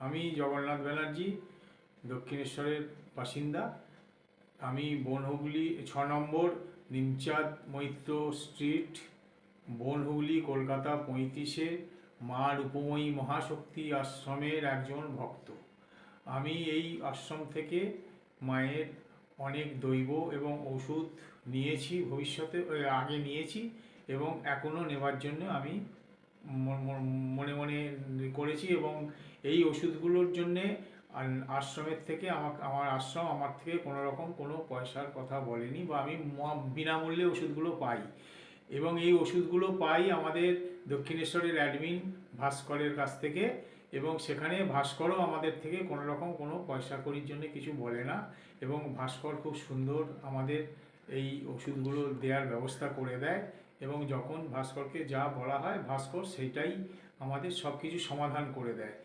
আমি জগন্নাথ ব্যানার্জি, দক্ষিণেশ্বরের বাসিন্দা। আমি বনহুগলি 6 নম্বর নিমচাঁদ মৈত্র স্ট্রিট, বনহুগলি, কলকাতা 35-এ মা রূপময়ী মহাশক্তি আশ্রমের একজন ভক্ত। আমি এই আশ্রম থেকে মায়ের অনেক দৈব এবং ওষুধ নিয়েছি, আগে নিয়েছি এবং এখনও নেবার জন্য আমি মনে মনে করেছি। এবং এই ওষুধগুলোর জন্যে আশ্রমের থেকে আমার থেকে কোনো রকম কোনো পয়সার কথা বলেনি, বা আমি বিনামূল্যে ওষুধগুলো পাই। এবং এই ওষুধগুলো পাই আমাদের দক্ষিণেশ্বরের অ্যাডমিন ভাস্করের কাছ থেকে। এবং সেখানে ভাস্করও আমাদের থেকে কোনো রকম কোনো পয়সা কড়ির জন্য কিছু বলে না। এবং ভাস্কর খুব সুন্দর আমাদের এই ওষুধগুলো দেওয়ার ব্যবস্থা করে দেয়। এবং যখন ভাস্করকে যা বলা হয় ভাস্কর সেইটাই আমাদের সব কিছু সমাধান করে দেয়।